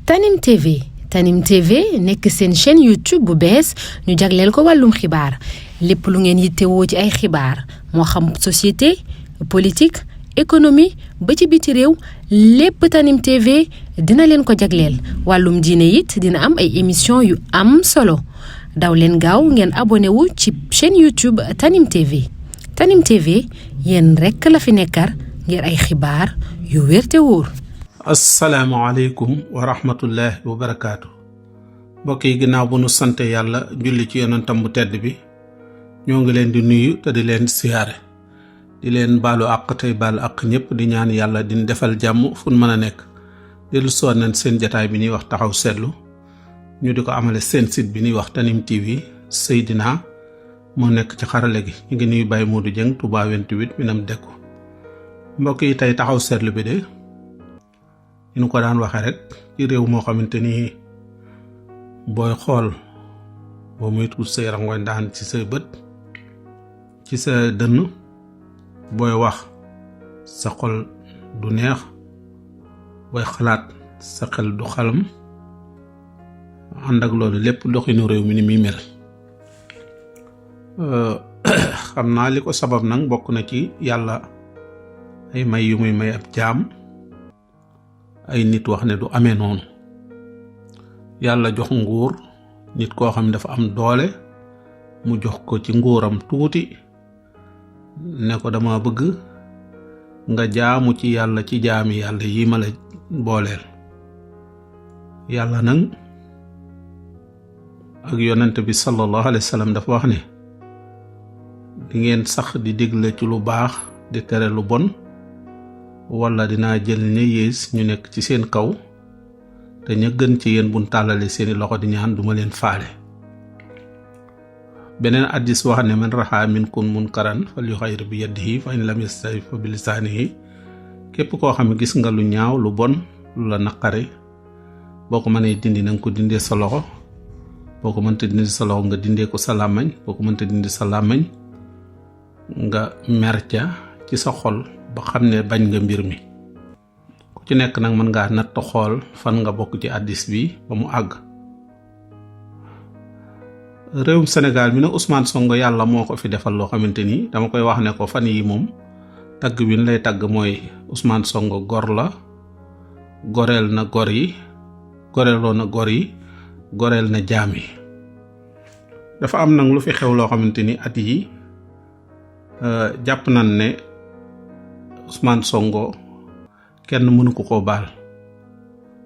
Tanim TV Tanim TV nekk seen chaîne YouTube bu bees ñu jagleel ko wàllum xibaar lépp lu ngeen yittewoo ci ay xibaar moo xam société politique économie ba ci biti réew lépp Tanim TV dina leen ko jagleel wàllum diine it dina am ay émission yu am solo daw leen gaaw ngeen abonné wu ci chaîne YouTube Tanim TV Tanim TV yéen rekk la fi nekkar ngir ay xibaar yu wér te wóor. asalaamaaleykum wa rahmatullahi wa barakaatu mbokk yi ginnaaw bu nu sante yàlla julli ci yonentam bu tedd bi ñoo ngi leen di nuyu te di leen siyaare di leen baalu àq tey baalu àq ñëpp di ñaan yàlla di defal jàmm fu mën a nekk dellu soon nañ seen jataay bi ñuy wax taxaw seetlu ñu di ko amale seen site bi ñuy wax Tanim TV Seydina moo nekk ci xarale gi ñu ngi nuyu Baye Modou Dieng Touba 28 minam dekku mbokk yi tey taxaw seetlu bi de ñu ko daan waxe rek ci réew moo xamante ni booy xool boo muy tuut say rangoñ daan ci sa bët ci sa dënn booy wax sa xol du neex booy xalaat sa xel du xalam ànd ak loolu lépp doxinu réew mi ni muy mel xam naa li ko sabab nag bokk na ci yàlla ay may yu muy may ab jaam ay nit wax ne du amee noonu yàlla jox nguur nit koo xam ne dafa am doole mu jox ko ci nguuram tuuti ne ko dama bëgg nga jaamu ci yàlla ci jaami yàlla yi ma la booleel yàlla nag ak yonent bi sallallahu alayhi wa sallam dafa wax ne di ngeen sax di digle ci lu baax di tere lu bon wala dinaa jël ña yées ñu nekk ci seen kaw te ña gën ci yéen buñ tàllale seeni loxo di ñaan duma leen faale beneen addis wax ne man raxaa minkum munkaran fal yuxayyir bi yadihi fa in lam yastati fa bi lisaanihi képp koo xam ne gis nga lu ñaaw lu bon lu la naqari boo ko mënee dindi na nga ko dindee sa loxo boo ko mënta dindi sa loxo nga dindee ko sa làmmañ boo ko mënta dindi sa làmmañ nga mer ca ci sa xol ba xam ne bañ nga mbir mi ku ci nekk nag mën ngaa natt xool fan nga bokk ci addis bi ba mu àgg réewum Sénégal mi ne Ousmane Sonko yàlla moo ko fi defal loo xamante ni dama koy wax ne ko fan yi moom tagg bi ñu lay tagg mooy Ousmane Sonko gor la goreel na gor yi goreeloo na gor yi goreel na jaam yi dafa am nag lu fi xew loo xamante ni at yi jàpp nañ ne Ousmane Sonko kenn mënu ko koo baal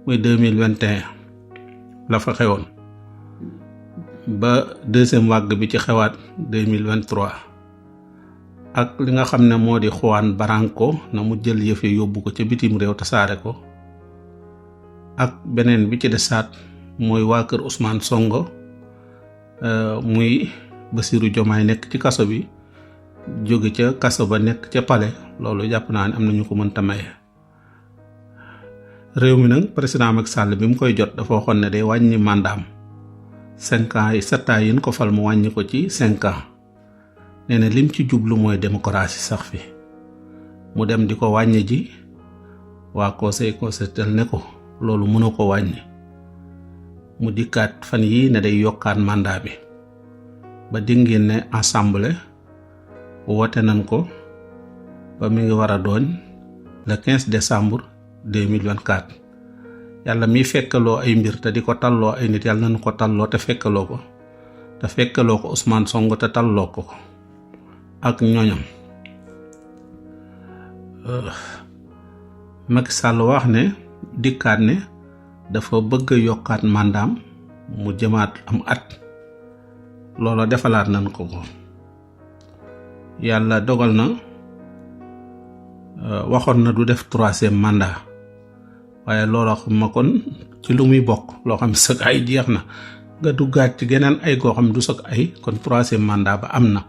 muy 2021 la fa xewoon ba deuxième vague bi ci xewaat 2023 ak li nga xam ne moo di Juan Branco na mu jël yëf yi yóbbu ko ca bitim réew tasaare ko ak beneen bi ci desaat mooy waa kër Ousmane Sonko muy Bassirou Diomaye nekk ci kaso bi jóge ca kaso ba nekk ca palais loolu jàpp naa ne am na ñu ko mënta maye réew mi nag président Macky Sall bi mu koy jot dafa waxoon ne day wàññi mandaam 5 ans yi 7 ans yi ñu ko fal mu wàññi ko ci 5 ans nee na lim ci jublu mooy démocratie sax fi mu dem di ko wàññi ji waa conseil constitutionnel ne ko loolu mënu ko wàññi mu dikkaat fan yi ne day yokkaat mandat bi ba dingeen ne assemblée woote nañ ko ba mi ngi war a doon le 15 décembre 2024 yàlla mi fekkaloo ay mbir te di ko talloo ay nit yàlla nañu ko talloo te fekkaloo ko Ousmane Sonko te talloo ko ak ñoñam Macky Sall wax ne dikkaat ne dafa bëgg a yokkaat mandaam mu jëmaat am at loolu defalaat nañ ko yàlla dogal na waxoon na du def 3e mandat waaye looloo xam ma kon ci lu muy bokk loo xam sëg ay jeex na nga duggaat ci geneen ay goo xam du sëg ay kon 3e mandat ba am na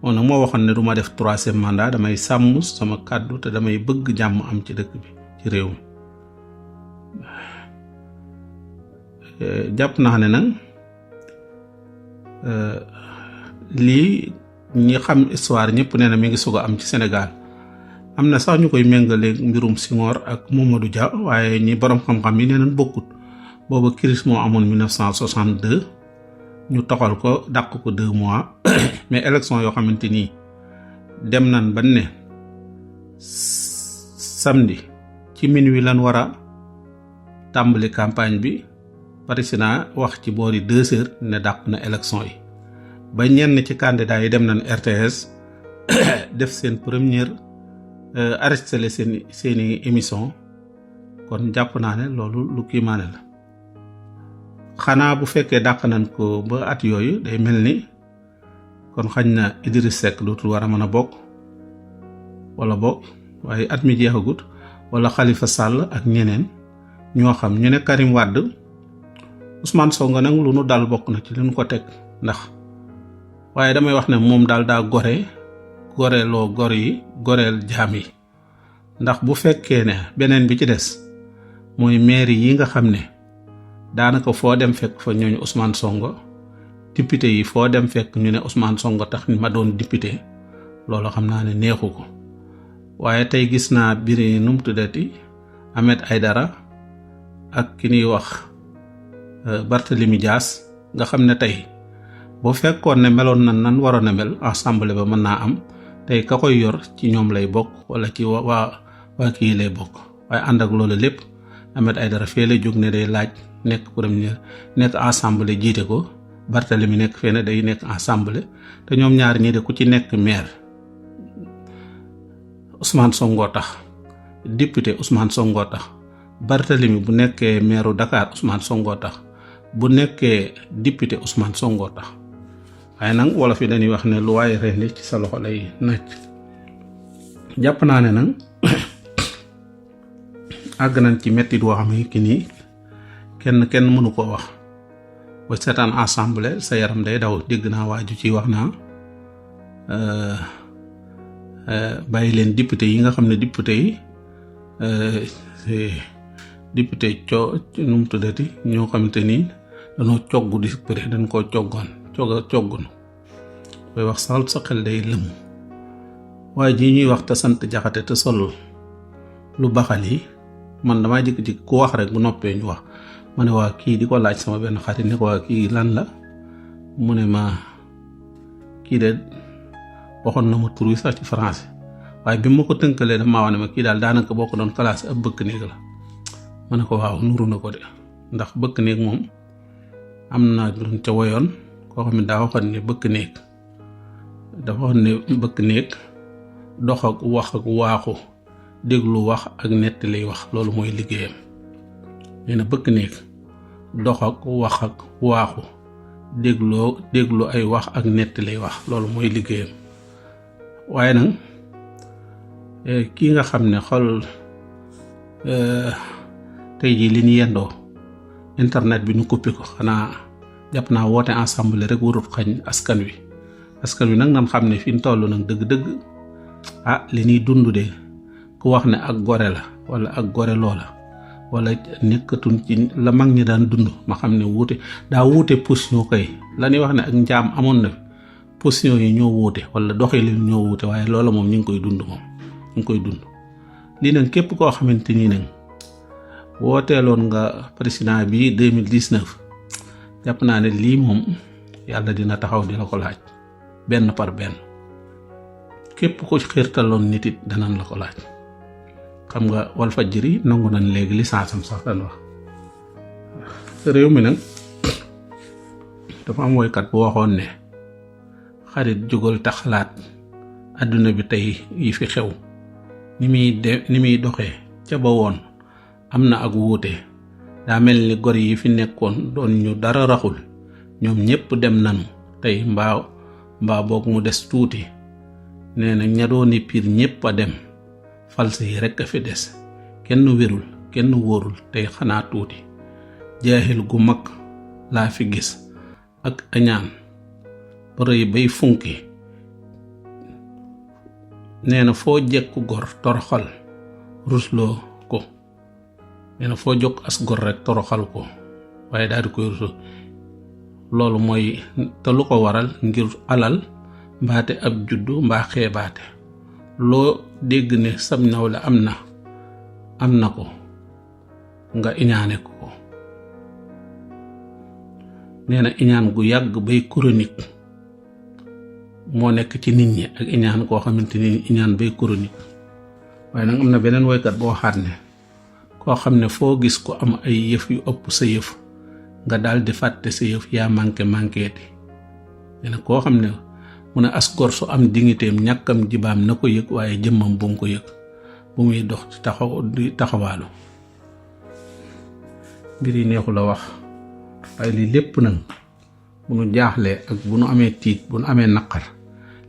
moom nag moo waxoon ne du ma def 3e mandat damay sàmm sama kàddu te damay bëgg jàmm am ci dëkk bi ci réew mi jàpp naa ne nag lii ñi xam histoire ñëpp nee na mi ngi sug a am ci Sénégal am na sax ñu koy méngale mbirum Senghor ak Mamadou Dia waaye ñi borom xam-xam yi nee nañ bokkut booba crise moo amoon 1962 ñu toxal ko dàq ko 2 mois mais élection yoo xamante ni dem nañ ba ne samedi ci minuit lan war a tàmbali campagne bi président wax ci boori 2 heures ne dàq na élection yi ba ñenn ci candidat yi dem nañ RTS def seen première arrêté seeni émission kon jàpp naa ne loolu lu kiimaane la xanaa bu fekkee dàq nañ ko ba at yooyu day mel ni kon xañ na Idriss Seck dootul war a mën a bokk wala bokk waaye at mi jeexagut wala Khalifa Sall ak ñeneen ñoo xam ñu ne Karim Wade Ousmane Sonko nag lu nu dal bokk na ci li nu ko teg ndax waaye damay wax ne moom daal daa goreeloo gor yi goreel jaam yi ndax bu fekkee ne beneen bi ci des mooy maire yi nga xam ne daanaka foo dem fekk fa ñooñu Ousmane Sonko député yi foo dem fekk ñu ne Ousmane Sonko tax ma doon député loolu xam naa ne neexu ko waaye tey gis naa biri nu mu tuddati Ahmed Aïdara ak ki ñuy wax Barthélemy Dias nga xam ne tey bu fekkoon ne meloon nan waroon a mel assemblée ba mën naa am tey ka koy yor ci ñoom lay bokk wala ci waa kii lay bokk waaye ànd ak loolu lépp Ahmed Aïdara fee lay jóg ne day laaj nekk premier nekk assemblée jiite ko Barthélemy nekk fee ne day nekk assemblée te ñoom ñaar ñii de ku ci nekk maire Ousmane Sonko tax député Ousmane Sonko tax Barthélemy bu nekkee maireu Dakar Ousmane Sonko tax bu nekkee député Ousmane Sonko tax waaye nag wolof yi dañuy wax ne lu waaye rendi ci sa loxo lay nàcc jàpp naa ne nag àgg nañ ci mettit woo xam ne ki nii kenn mënu koo wax ba seetaan assemblée sa yaram day daw. dégg naa waaju ci wax naa bàyyi leen député yi nga xam ne député yi député nu mu tuddati ñoo xamante ni dañoo cogg di pré dañ koo coggoon koy wax sax sa xel day lëm waaye ji ñuy wax te sant jaxate te sol lu baxal yi man damaa jékki-jékki ku wax rek bu noppee ñu wax ma ne waa kii di ko laaj sama benn xarit ne ko waa kii lan la mu ne ma kii de waxoon na ma tur wi sax ci français waaye bi ma ko tënkalee daf maa wax ne ma kii daal daanaka boo ko doon classé ab bëkk néeg la ma ne ko waaw nuru na ko de ndax bëkk néeg moom am na luñ ca woyoon koo xam ne daa waxoon ne bëkk néeg dafa waxoon ne bëkk néeg dox ak wax ak waaxu déglu wax ak nettali wax loolu mooy liggéeyam nee na bëkk néeg dox ak wax ak waaxu déglu ay wax ak nettali wax loolu mooy liggéeyam waaye nag kii nga xam ne xol tey jii li ñu yendoo internet bi ñu coupé ko xanaa jàpp naa woote ensemble rek warut xañ askan wi nag nan xam ne fi ñu toll nag dëgg-dëgg li ñuy dund de ku wax ne ak gore la wala ak gore loola wala nekkatun ci la mag ñi daan dund ma xam ne wuute position kay la ñuy wax ne ak njaam amoon na position yi ñoo wuute wala doxalin ñoo wuute waaye loola moom ñu ngi koy dund lii nag képp koo xamante ni nag wooteeloon nga président bi 2019 jàpp naa ne lii moom yàlla dina taxaw dina ko laaj benn par benn képp ko xiirtaloon nit it danañ la ko laaj xam nga Walfadjri nangu nañ léegi licence am sax dañ wax réew mi nag dafa am woykat bu waxoon ne xarit jógal te xalaat àdduna bi tey yi fi xew ni muy doxee ca ba woon am na ak wuute daa mel ni gor yi fi nekkoon doon ñu dara raxul ñoom ñépp dem nanu tey mbaa boog mu des tuuti nee na ña dooni piir ñépp a dem false yi rekk a fi des kenn wérul kenn wóorul tey xanaa tuuti jaaxil gu mag laa fi gis ak añaan ba rëy bay funki nee na foo jekku gor toroxal rusloo ko nee na foo jokk as gor rek toroxal ko waaye daal di koy rusloo loolu mooy te lu ko waral ngir alal mbaate ab juddu mbaa xeebaate loo dégg ne sam nawle am na ko nga iñaane ko nee na iñaan gu yàgg bay chronique moo nekk ci nit ñi ak iñaan koo xamante ni iñaan bay chronique. waaye nag am na beneen woykat boo waxaat ne koo xam ne foo gis ko am ay yëf yu ëpp sa yëf nga daal di fàtte sa yëf yaa manqué di nee na koo xam ne mu ne as gor su am dignitéem ñàkkam jibaam na ko yëg waaye jëmmam bu mu ko yëg bu muy dox di taxawaalu. mbir yi neexu la wax waaye lii lépp nag bu nu jaaxlee ak bu nu amee tiit bu nu amee naqar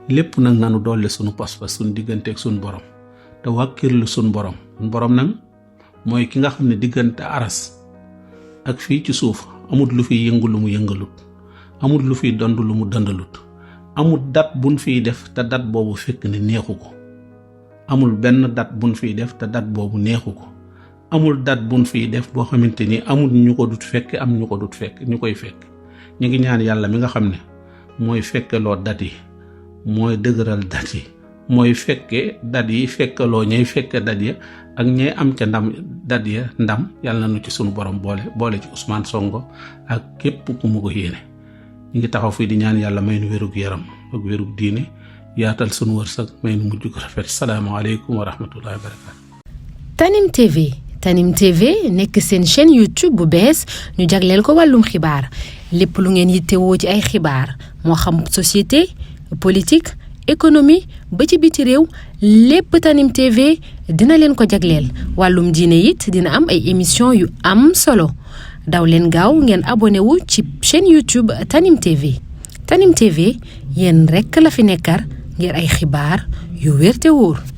lépp nag nanu dolli sunu pas-pas sunu digganteeg sunu borom te wàkkirlu sunu borom nag mooy ki nga xam ne diggante aras ak fii ci suuf amut lu fiy yëngu lu mu yëngalut amut lu fiy dond lu mu dëndalut amul dat buñ fiy def te dat boobu fekk ne neexu ko amul benn dat buñ fiy def te dat boobu neexu ko amul dat buñ fiy def boo xamante ni amul ñu ko dut fekk am ñu ko dut fekk ñu koy fekk. ñu ngi ñaan yàlla mi nga xam ne mooy fekkeloo dat yi mooy dëgëral dat yi mooy fekke dat yi fekkeloo ñay fekke dat ya ak ñay am ca ndam dat ya ndam yàlla na nu ci sunu borom boole ci Ousmane Sonko ak képp ku mu ko yéene. ñu ngi taxaw fii di ñaan yàlla may nu wérug yaram ak wérug diine yaatal sunu wërsëg may nu mujj ko rafet. salaamaaleykum wa rahmatullahi wa barakaatu. Tanim TV nekk seen chaîne YouTube bu bees ñu jagleel ko wàllum xibaar lépp lu ngeen yittewoo ci ay xibaar moo xam société politique économie ba ci biti réew lépp Tanim TV dina leen ko jagleel wàllum diine it dina am ay émission yu am solo daw leen gaaw ngeen abonné wu ci chaîne YouTube Tanim TV. Tanim TV yéen rekk la fi nekkar ngir ay xibaar yu wér te wóor.